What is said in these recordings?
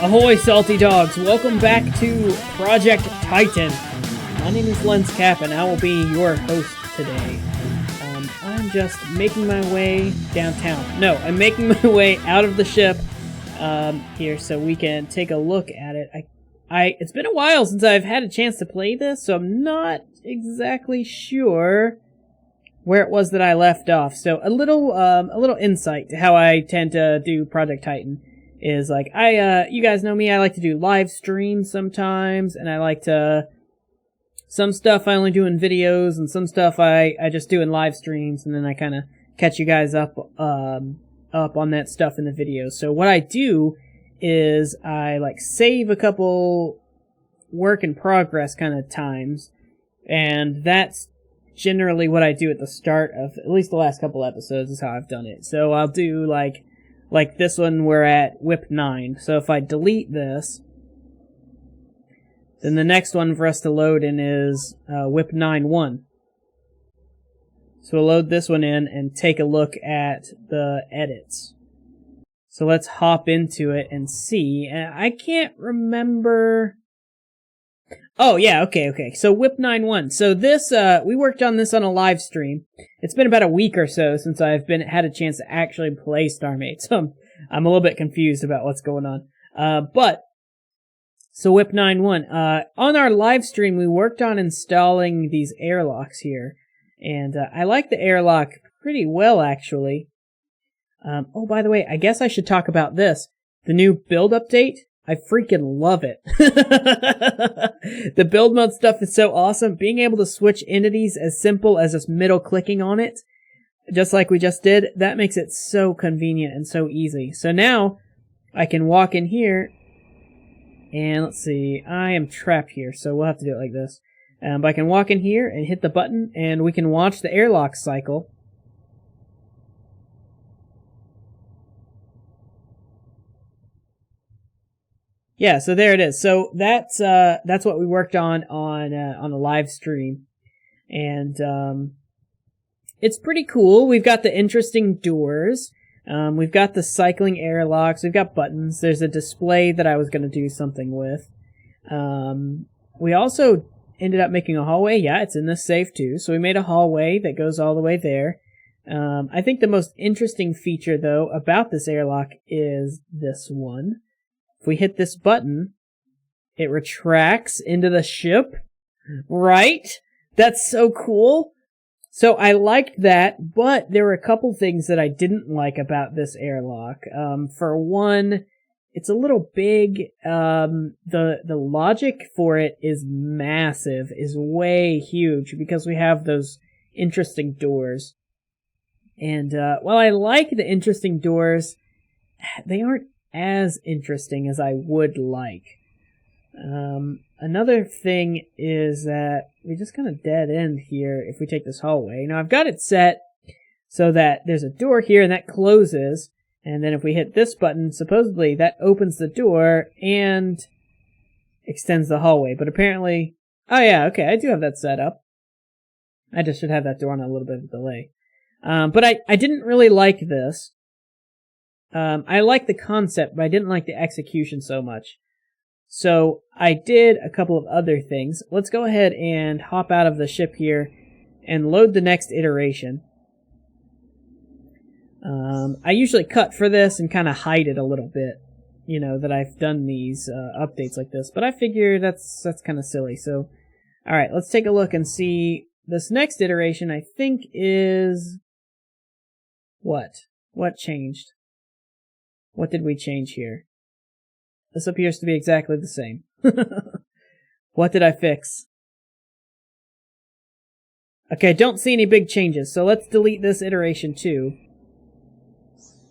Ahoy, salty dogs! Welcome back to Project Titan. My name is Lenscap, and I will be your host today. I'm just making my way downtown. No, I'm making my way out of the ship here so we can take a look at it. It's been a while since I've had a chance to play this, so I'm not exactly sure where it was that I left off. So a little insight to how I tend to do Project Titan is like you guys know me, I like to do live streams sometimes, and I like to, some stuff I only do in videos, and some stuff I just do in live streams, and then I kind of catch you guys up on that stuff in the videos. So what I do is I like save a couple work in progress kind of times, and that's generally what I do at the start of at least the last couple episodes is how I've done it. So I'll do like this one, we're at whip 9. So if I delete this, then the next one for us to load in is whip 9-1. So we'll load this one in and take a look at the edits. So let's hop into it and see. I can't remember. Oh yeah, okay. So whip 9-1. So this we worked on this on a live stream. It's been about a week or so since I've had a chance to actually play StarMade. So I'm a little bit confused about what's going on. So whip 9-1. On our live stream we worked on installing these airlocks here. And I like the airlock pretty well actually. Oh, by the way, I guess I should talk about this. The new build update. I freaking love it. The build mode stuff is so awesome. Being able to switch entities as simple as just middle clicking on it, just like we just did, that makes it so convenient and so easy. So now I can walk in here and let's see, I am trapped here, so we'll have to do it like this. But I can walk in here and hit the button and we can watch the airlock cycle. Yeah, so there it is. So that's what we worked on a live stream, and it's pretty cool. We've got the interesting doors, we've got the cycling airlocks, we've got buttons. There's a display that I was going to do something with. We also ended up making a hallway. Yeah, it's in this safe too. So we made a hallway that goes all the way there. I think the most interesting feature though about this airlock is this one. If we hit this button, it retracts into the ship, right? That's so cool. So I liked that, but there were a couple things that I didn't like about this airlock. For one, it's a little big. The logic for it is massive, is way huge, because we have those interesting doors. And while I like the interesting doors, they aren't as interesting as I would like. Another thing is that we just kind of dead end here if we take this hallway. Now I've got it set so that there's a door here and that closes, and then if we hit this button, supposedly that opens the door and extends the hallway. But apparently, oh yeah, okay, I do have that set up. I just should have that door on a little bit of a delay. But I didn't really like this. I like the concept, but I didn't like the execution so much. So I did a couple of other things. Let's go ahead and hop out of the ship here and load the next iteration. I usually cut for this and kind of hide it a little bit, you know, that I've done these updates like this. But I figure that's kind of silly. So, alright, let's take a look and see. This next iteration, I think, is... What? What changed? What did we change here? This appears to be exactly the same. What did I fix? Okay, don't see any big changes, so let's delete this iteration too.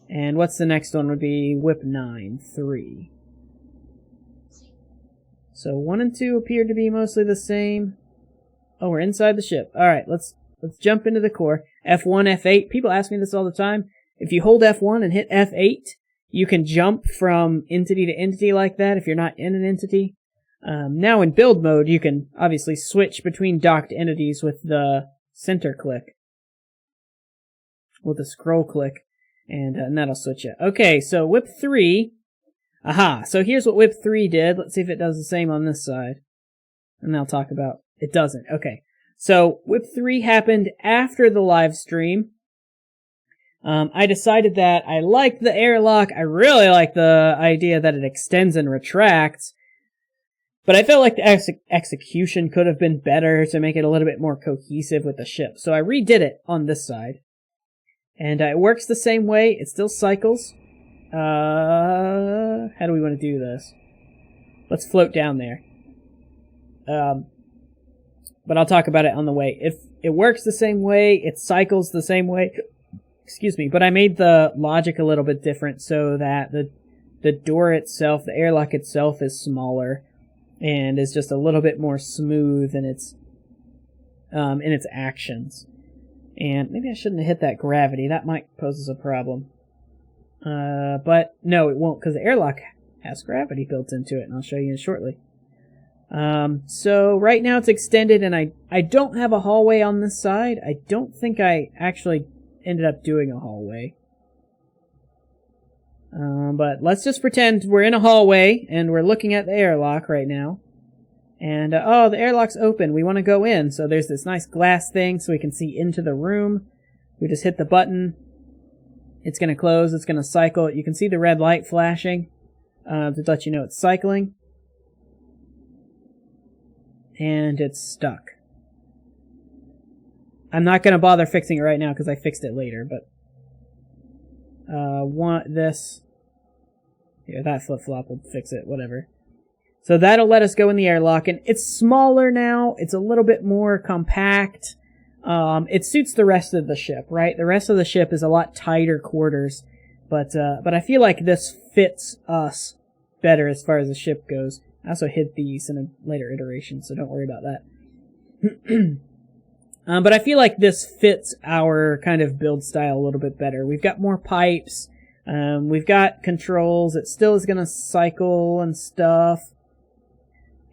And what's the next one would be whip 9-3. So 1 and 2 appear to be mostly the same. Oh, we're inside the ship. Alright, let's jump into the core. F1, F8. People ask me this all the time. If you hold F1 and hit F8, you can jump from entity to entity like that if you're not in an entity. Now in build mode, you can obviously switch between docked entities with the center click. With the scroll click. And that'll switch it. Okay, so whip 3, Aha, so here's what whip 3 did. Let's see if it does the same on this side. And I'll talk about, it doesn't. Okay, so whip 3 happened after the live stream. I decided that I liked the airlock. I really like the idea that it extends and retracts. But I felt like the execution could have been better to make it a little bit more cohesive with the ship. So I redid it on this side. And it works the same way. It still cycles. How do we want to do this? Let's float down there. But I'll talk about it on the way. If it works the same way, it cycles the same way. Excuse me. But I made the logic a little bit different so that the door itself, the airlock itself, is smaller. And is just a little bit more smooth in its actions. And maybe I shouldn't have hit that gravity. That might pose us a problem. But no, it won't, because the airlock has gravity built into it, and I'll show you shortly. So right now it's extended, and I don't have a hallway on this side. I don't think I actually ended up doing a hallway. But let's just pretend we're in a hallway and we're looking at the airlock right now. And, oh, the airlock's open. We want to go in. So there's this nice glass thing so we can see into the room. We just hit the button. It's going to close. It's going to cycle. You can see the red light flashing, to let you know it's cycling. And it's stuck. I'm not going to bother fixing it right now because I fixed it later, but want this. Yeah, that flip-flop will fix it, whatever. So that'll let us go in the airlock, and it's smaller now. It's a little bit more compact. It suits the rest of the ship, right? The rest of the ship is a lot tighter quarters, but I feel like this fits us better as far as the ship goes. I also hid these in a later iteration, so don't worry about that. But I feel like this fits our kind of build style a little bit better. We've got more pipes. We've got controls. It still is going to cycle and stuff.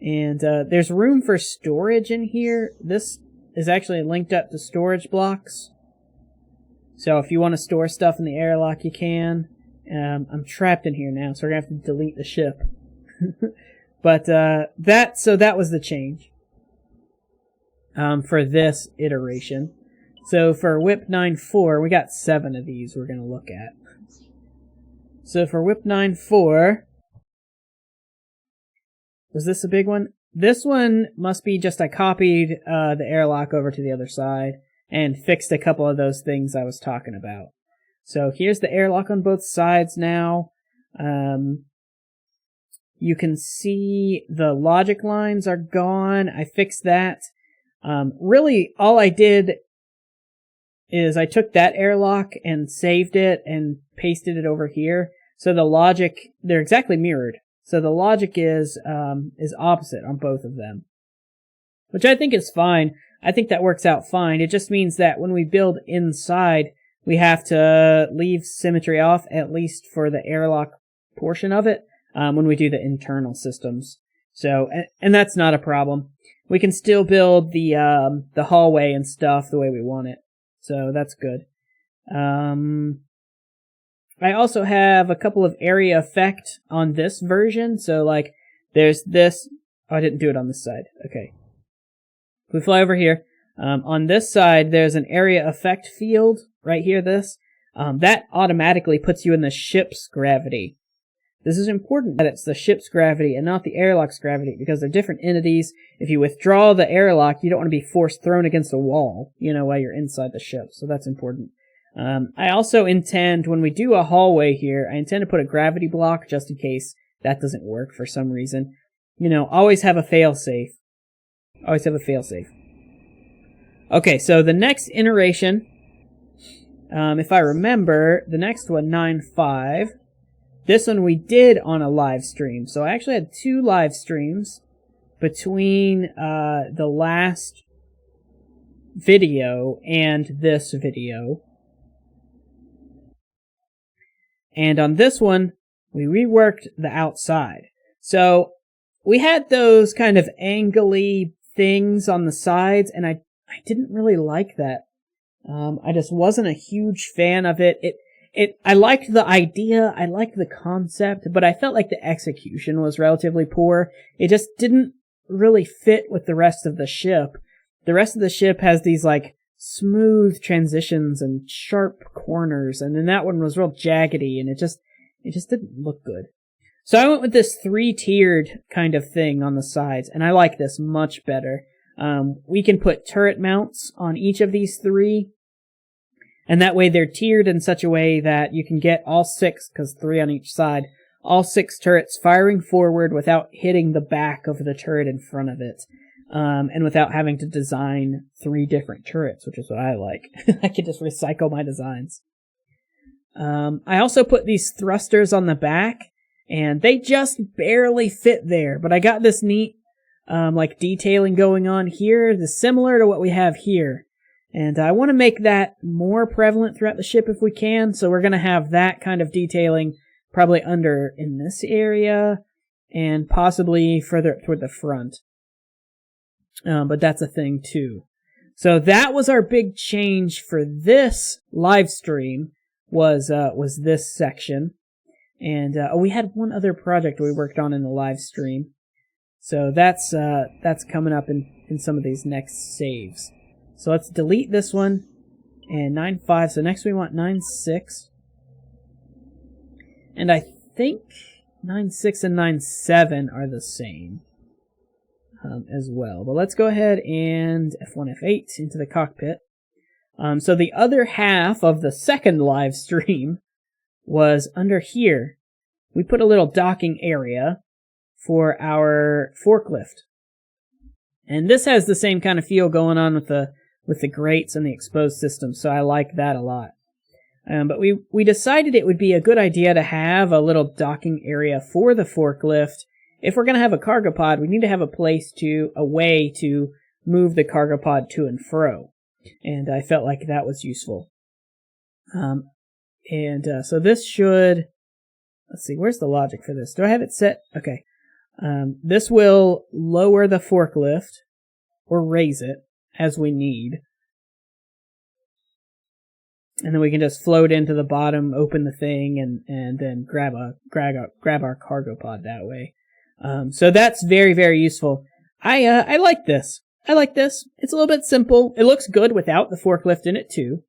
And there's room for storage in here. This is actually linked up to storage blocks. So if you want to store stuff in the airlock, you can. I'm trapped in here now, so we're going to have to delete the ship. But that was the change. For this iteration. So for whip 9.4, we got 7 of these we're going to look at. So for whip 9.4, was this a big one? This one must be just I copied the airlock over to the other side and fixed a couple of those things I was talking about. So here's the airlock on both sides now. You can see the logic lines are gone. I fixed that. Really, all I did is I took that airlock and saved it and pasted it over here. So the logic, they're exactly mirrored. So the logic is opposite on both of them. Which I think is fine. I think that works out fine. It just means that when we build inside, we have to leave symmetry off, at least for the airlock portion of it, when we do the internal systems. So, and that's not a problem. We can still build the hallway and stuff the way we want it. So that's good. I also have a couple of area effect on this version. So like there's this. Oh, I didn't do it on this side. Okay. If we fly over here, on this side, there's an area effect field right here. That automatically puts you in the ship's gravity. This is important that it's the ship's gravity and not the airlock's gravity because they're different entities. If you withdraw the airlock, you don't want to be thrown against a wall, while you're inside the ship. So that's important. I also intend, when we do a hallway here, I intend to put a gravity block just in case that doesn't work for some reason. Always have a fail-safe. Always have a fail-safe. Okay, so the next iteration, if I remember, the next one, 9.5, this one we did on a live stream. So I actually had 2 live streams between the last video and this video. And on this one, we reworked the outside. So we had those kind of angly things on the sides, and I didn't really like that. I just wasn't a huge fan of it. I liked the idea, I liked the concept, but I felt like the execution was relatively poor. It just didn't really fit with the rest of the ship. The rest of the ship has these like smooth transitions and sharp corners, and then that one was real jaggedy, and it just didn't look good. So I went with this 3-tiered kind of thing on the sides, and I like this much better. We can put turret mounts on each of these 3, and that way they're tiered in such a way that you can get all 6, because 3 on each side, all 6 turrets firing forward without hitting the back of the turret in front of it, and without having to design 3 different turrets, which is what I like. I can just recycle my designs. I also put these thrusters on the back, and they just barely fit there, but I got this neat like detailing going on here that's similar to what we have here. And I want to make that more prevalent throughout the ship if we can, so we're going to have that kind of detailing probably under in this area and possibly further up toward the front. But that's a thing too. So that was our big change for this live stream was this section. And we had one other project we worked on in the live stream. So that's coming up in some of these next saves. So let's delete this one and 9.5. So next we want 9.6. And I think 9.6 and 9.7 are the same as well. But let's go ahead and F1, F8 into the cockpit. So the other half of the second live stream was under here. We put a little docking area for our forklift. And this has the same kind of feel going on with the grates and the exposed system, so I like that a lot. But we decided it would be a good idea to have a little docking area for the forklift. If we're going to have a cargo pod, we need to have a way to move the cargo pod to and fro. And I felt like that was useful. So this should, let's see, where's the logic for this? Do I have it set? Okay. This will lower the forklift or raise it as we need. And then we can just float into the bottom, open the thing, and then grab our cargo pod that way. So that's very, very useful. I like this. It's a little bit simple. It looks good without the forklift in it too.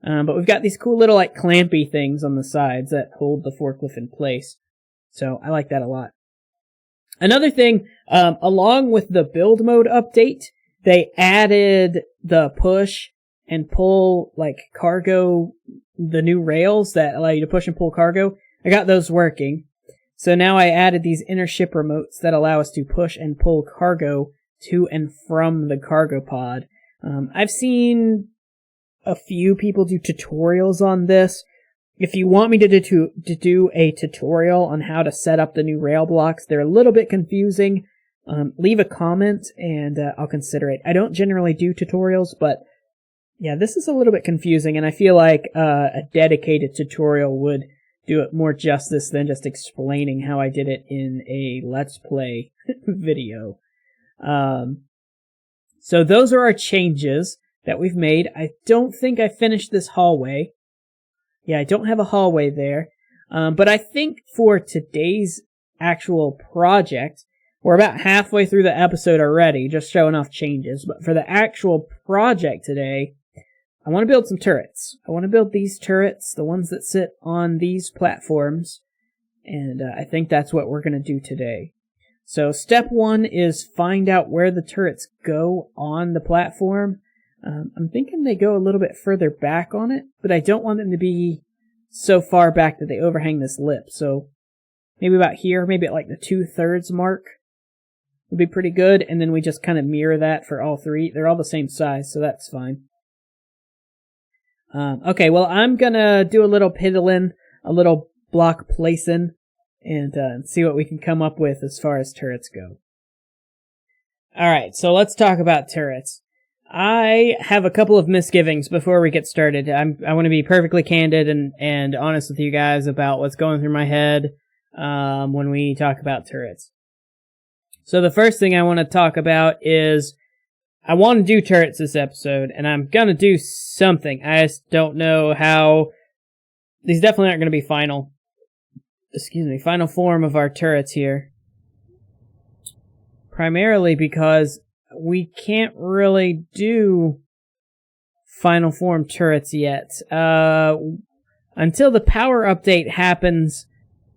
But we've got these cool little like clampy things on the sides that hold the forklift in place. So I like that a lot. Another thing, along with the build mode update, they added the push and pull like cargo, the new rails that allow you to push and pull cargo. I got those working. So now I added these inner ship remotes that allow us to push and pull cargo to and from the cargo pod. I've seen a few people do tutorials on this. If you want me to do a tutorial on how to set up the new rail blocks, they're a little bit confusing. Leave a comment and I'll consider it. I don't generally do tutorials, but yeah, this is a little bit confusing, and I feel like a dedicated tutorial would do it more justice than just explaining how I did it in a Let's Play video. So those are our changes that we've made. I don't think I finished this hallway. Yeah, I don't have a hallway there. But I think for today's actual project, we're about halfway through the episode already, just showing off changes. But for the actual project today, I want to build some turrets. I want to build these turrets, the ones that sit on these platforms. And I think that's what we're going to do today. So step 1 is find out where the turrets go on the platform. I'm thinking they go a little bit further back on it, but I don't want them to be so far back that they overhang this lip. So maybe about here, maybe at like the 2/3 mark would be pretty good. And then we just kind of mirror that for all 3. They're all the same size, so that's fine. Okay, well, I'm gonna do a little piddling, a little block placing, and see what we can come up with as far as turrets go. Alright, so let's talk about turrets. I have a couple of misgivings before we get started. I want to be perfectly candid and honest with you guys about what's going through my head when we talk about turrets. So the first thing I want to talk about is I want to do turrets this episode, and I'm gonna do something. I just don't know how these definitely aren't going to be final, final form of our turrets here. Primarily because we can't really do final form turrets yet. Until the power update happens,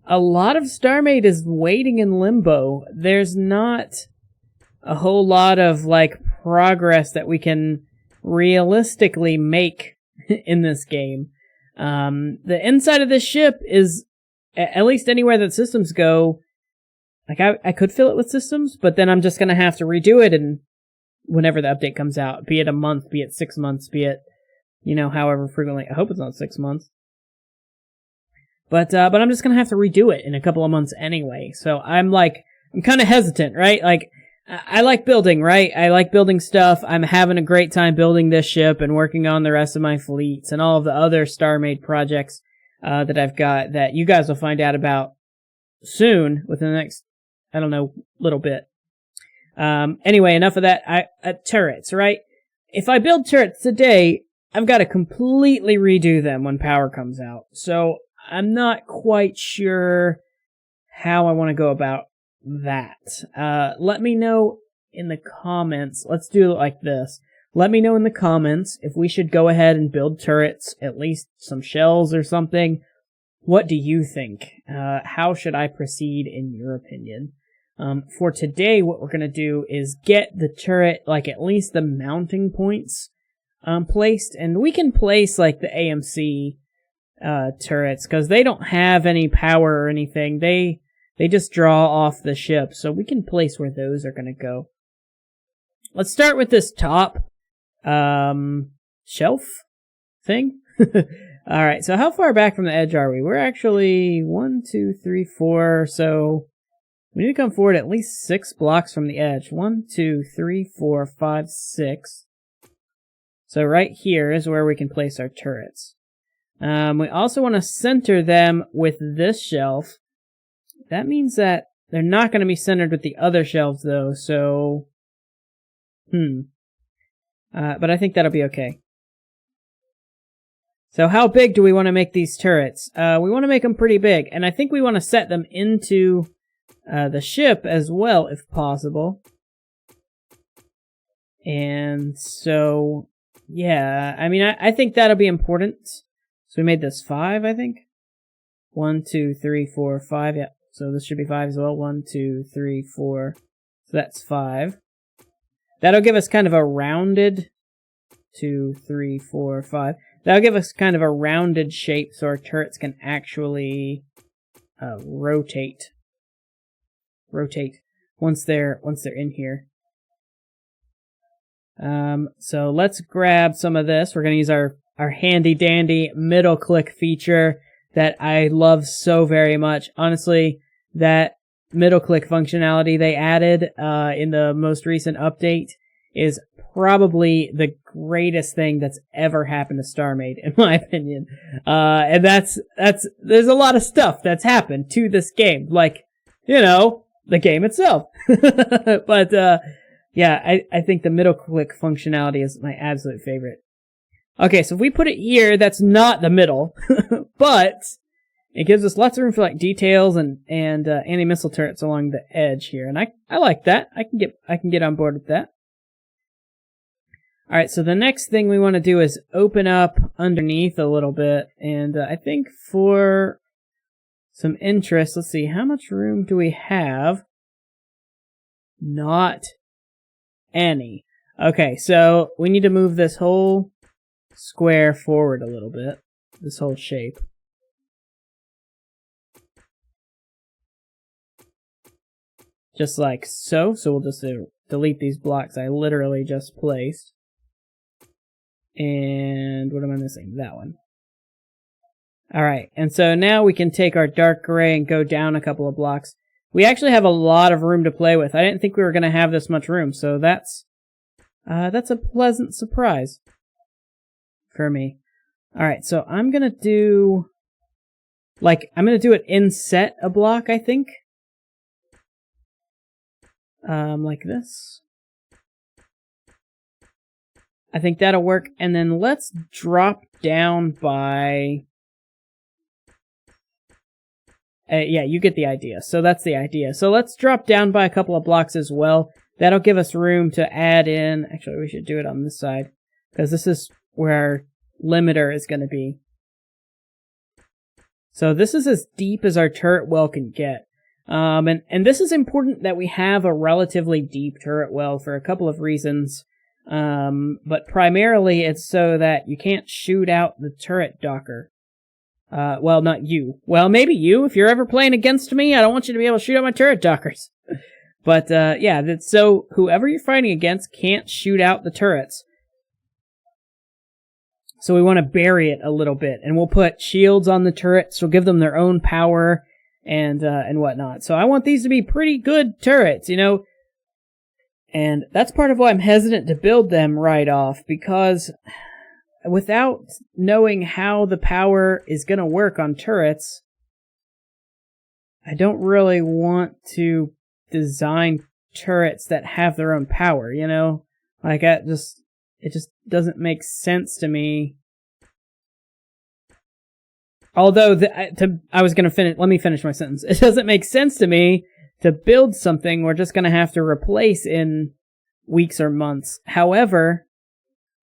a lot of StarMade is waiting in limbo. There's not a whole lot of, like, progress that we can realistically make in this game. The inside of this ship is, at least anywhere that systems go, like, I could fill it with systems, but then I'm just gonna have to redo it and whenever the update comes out, be it a month, be it 6 months, be it, however frequently. I hope it's not 6 months. But I'm just gonna have to redo it in a couple of months anyway. So I'm kind of hesitant, right? Like, I like building, right? I like building stuff. I'm having a great time building this ship and working on the rest of my fleets and all of the other StarMade projects, that I've got that you guys will find out about soon within the next, I don't know, little bit. Anyway, enough of that. Turrets, right? If I build turrets today, I've got to completely redo them when power comes out. So I'm not quite sure how I want to go about that. Let me know in the comments. Let's do it like this. Let me know in the comments if we should go ahead and build turrets, at least some shells or something. What do you think? How should I proceed in your opinion? For today, what we're going to do is get the turret, like at least the mounting points, placed. And we can place like the AMC, turrets, because they don't have any power or anything. They just draw off the ship. So we can place where those are going to go. Let's start with this top, shelf thing. Alright, so how far back from the edge are we? We're actually 1, 2, 3, 4, so we need to come forward at least 6 blocks from the edge. 1, 2, 3, 4, 5, 6. So right here is where we can place our turrets. We also want to center them with this shelf. That means that they're not going to be centered with the other shelves though, so but I think that'll be okay. So how big do we want to make these turrets? We want to make them pretty big, and I think we want to set them into the ship as well, if possible. And so, yeah, I mean, I think that'll be important. So we made this 5, I think. 1, 2, 3, 4, 5, yeah. So this should be 5 as well. 1, 2, 3, 4. So that's 5. That'll give us kind of a rounded 2, 3, 4, 5. That'll give us kind of a rounded shape so our turrets can actually rotate once they're in here. So let's grab some of this. We're going to use our handy dandy middle click feature that I love so very much. Honestly, that middle click functionality they added in the most recent update is probably the greatest thing that's ever happened to StarMade, in my opinion. And there's a lot of stuff that's happened to this game, like, the game itself. But, yeah, I think the middle click functionality is my absolute favorite. Okay, so if we put it here, that's not the middle, but it gives us lots of room for like details and anti-missile turrets along the edge here, and I like that. I can get on board with that. All right, so the next thing we want to do is open up underneath a little bit, and I think for some interest, let's see, how much room do we have? Not any. Okay, so we need to move this whole square forward a little bit, this whole shape. Just like so. So we'll just delete these blocks I literally just placed. And what am I missing? That one. Alright, and so now we can take our dark gray and go down a couple of blocks. We actually have a lot of room to play with. I didn't think we were going to have this much room, so that's a pleasant surprise for me. Alright, so I'm going to do it inset a block, I think. Like this. I think that'll work. And then let's drop down by Yeah, you get the idea. So that's the idea. So let's drop down by a couple of blocks as well. That'll give us room to add in... Actually, we should do it on this side, because this is where our limiter is going to be. So this is as deep as our turret well can get. And this is important that we have a relatively deep turret well for a couple of reasons. But primarily it's so that you can't shoot out the turret docker. Well, not you. Well, maybe you. If you're ever playing against me, I don't want you to be able to shoot out my turret dockers. But, yeah, that's so whoever you're fighting against can't shoot out the turrets. So we want to bury it a little bit, and we'll put shields on the turrets. We'll give them their own power and whatnot. So I want these to be pretty good turrets, you know. And that's part of why I'm hesitant to build them right off, because without knowing how the power is going to work on turrets, I don't really want to design turrets that have their own power, you know? Like, it just doesn't make sense to me. Although, let me finish my sentence. It doesn't make sense to me to build something we're just going to have to replace in weeks or months. However,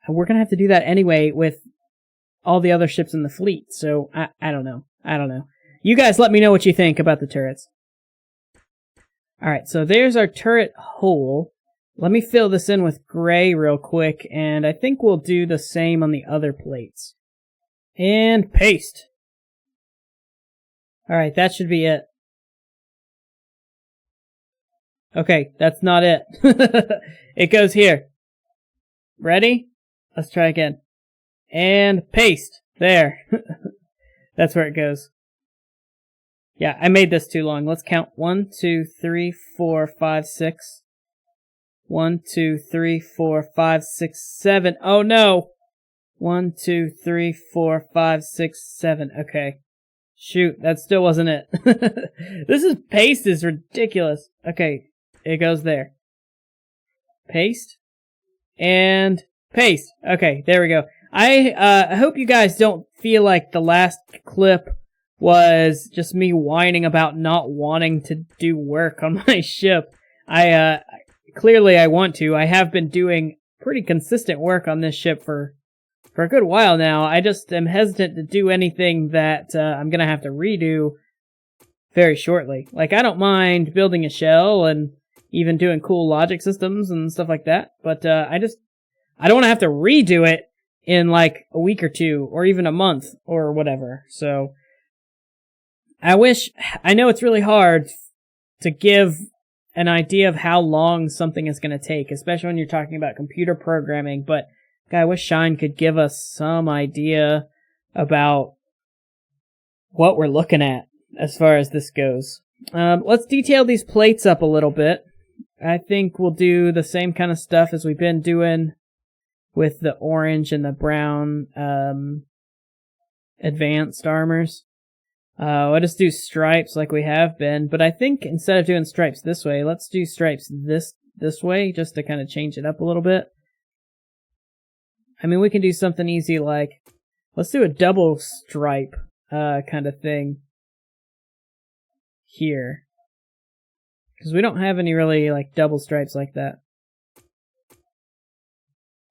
we're going to have to do that anyway with all the other ships in the fleet. So, I don't know. You guys let me know what you think about the turrets. Alright, so there's our turret hole. Let me fill this in with gray real quick, and I think we'll do the same on the other plates. And paste. Alright, that should be it. Okay, that's not it. It goes here. Ready? Let's try again. And paste. There. That's where it goes. Yeah, I made this too long. Let's count. 1, 2, 3, 4, 5, 6. 1, 2, 3, 4, 5, 6, 7. Oh no! 1, 2, 3, 4, 5, 6, 7. Okay. Shoot, that still wasn't it. Paste is ridiculous. Okay, it goes there. Paste. And paste. Okay, there we go. I hope you guys don't feel like the last clip was just me whining about not wanting to do work on my ship. Clearly I want to. I have been doing pretty consistent work on this ship for a good while now. I just am hesitant to do anything that I'm gonna have to redo very shortly. Like, I don't mind building a shell and even doing cool logic systems and stuff like that, but I don't want to have to redo it in like a week or two, or even a month, or whatever. So I know it's really hard to give an idea of how long something is going to take, especially when you're talking about computer programming, but I wish Shine could give us some idea about what we're looking at as far as this goes. Let's detail these plates up a little bit. I think we'll do the same kind of stuff as we've been doing with the orange and the brown advanced armors. We'll just do stripes like we have been, but I think instead of doing stripes this way, let's do stripes this way, just to kind of change it up a little bit. I mean, we can do something easy like, let's do a double stripe kind of thing here. Because we don't have any really like double stripes like that.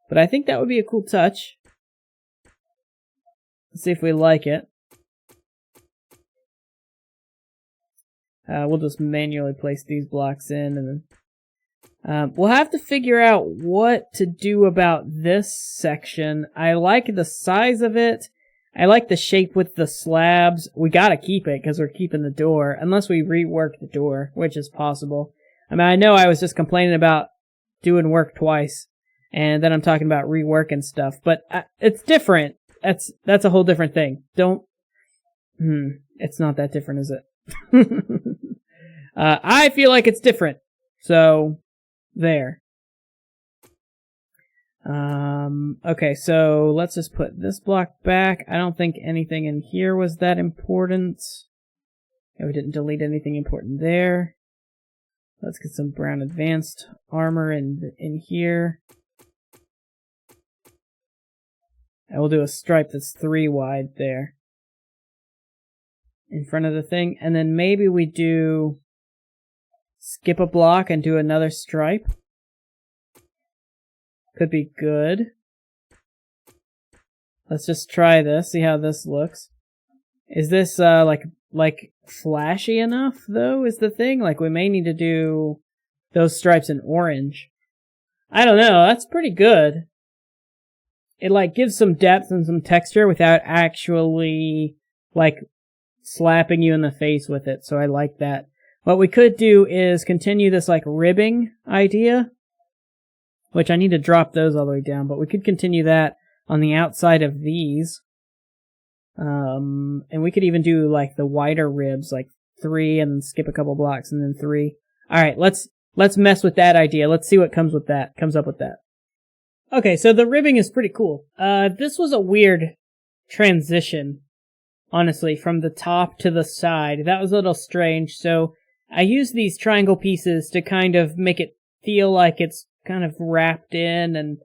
But I think that would be a cool touch. Let's see if we like it. We'll just manually place these blocks in, and then we'll have to figure out what to do about this section. I like the size of it. I like the shape with the slabs. We gotta keep it because we're keeping the door, unless we rework the door, which is possible. I mean, I know I was just complaining about doing work twice, and then I'm talking about reworking stuff, but it's different. That's a whole different thing. It's not that different, is it? I feel like it's different. So, there. Okay, so let's just put this block back. I don't think anything in here was that important. Yeah, we didn't delete anything important there. Let's get some brown advanced armor in here. And we'll do a stripe that's 3 wide there. in front of the thing. And then maybe we do skip a block and do another stripe. Could be good. Let's just try this, see how this looks. Is this like flashy enough though is the thing? Like we may need to do those stripes in orange. I don't know, that's pretty good. It like gives some depth and some texture without actually like slapping you in the face with it, so I like that. What we could do is continue this like ribbing idea, which I need to drop those all the way down, but we could continue that on the outside of these. And we could even do like the wider ribs, like 3 and skip a couple blocks and then 3. Alright, let's mess with that idea. Let's see what comes up with that. Okay, so the ribbing is pretty cool. This was a weird transition, honestly, from the top to the side. That was a little strange, so I used these triangle pieces to kind of make it feel like it's kind of wrapped in and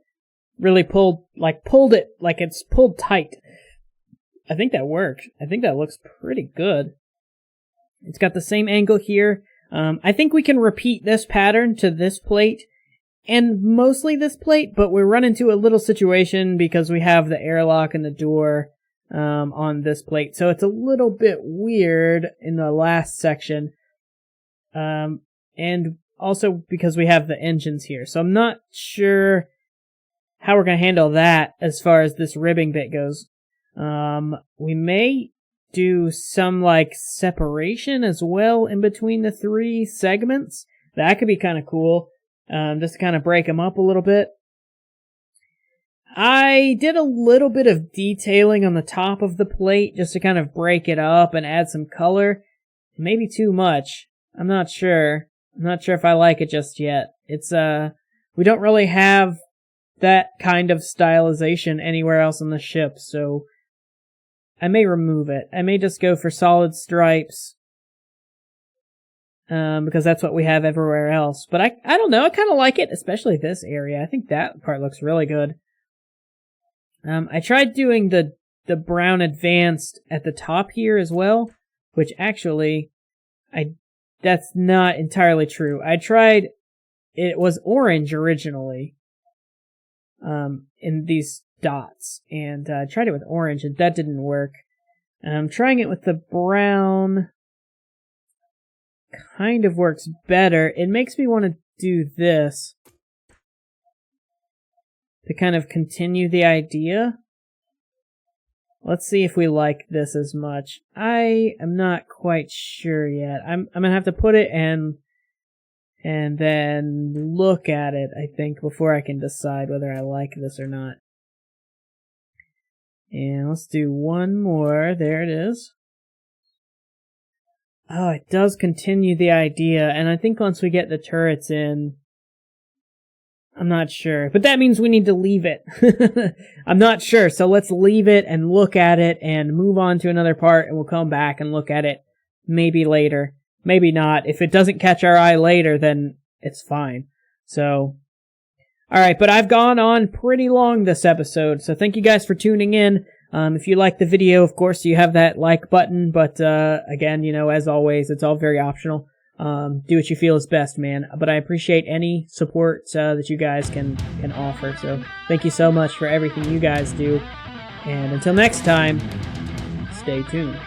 really pulled it like it's pulled tight. I think that worked. I think that looks pretty good. It's got the same angle here. I think we can repeat this pattern to this plate and mostly this plate, but we run into a little situation because we have the airlock and the door on this plate. So it's a little bit weird in the last section. And also because we have the engines here. So I'm not sure how we're going to handle that as far as this ribbing bit goes. We may do some like separation as well in between the 3 segments. That could be kind of cool. Just to kind of break them up a little bit. I did a little bit of detailing on the top of the plate just to kind of break it up and add some color. Maybe too much. I'm not sure. I'm not sure if I like it just yet. It's, we don't really have that kind of stylization anywhere else on the ship, so I may remove it. I may just go for solid stripes, because that's what we have everywhere else. But I don't know, I kind of like it, especially this area. I think that part looks really good. I tried doing the brown advanced at the top here as well, which actually, that's not entirely true. I tried, it was orange originally, in these dots, and I tried it with orange, and that didn't work. I'm trying it with the brown. Kind of works better. It makes me want to do this to kind of continue the idea. Let's see if we like this as much. I am not quite sure yet. I'm gonna have to put it and then look at it, I think, before I can decide whether I like this or not. And let's do one more. There it is. Oh, it does continue the idea, and I think once we get the turrets in, I'm not sure. But that means we need to leave it. I'm not sure, so let's leave it and look at it and move on to another part, and we'll come back and look at it maybe later. Maybe not. If it doesn't catch our eye later, then it's fine. So, alright, but I've gone on pretty long this episode, so thank you guys for tuning in. If you like the video, of course, you have that like button, but, again, you know, as always, it's all very optional. Do what you feel is best, man. But I appreciate any support, that you guys can offer. So, thank you so much for everything you guys do. And until next time, stay tuned.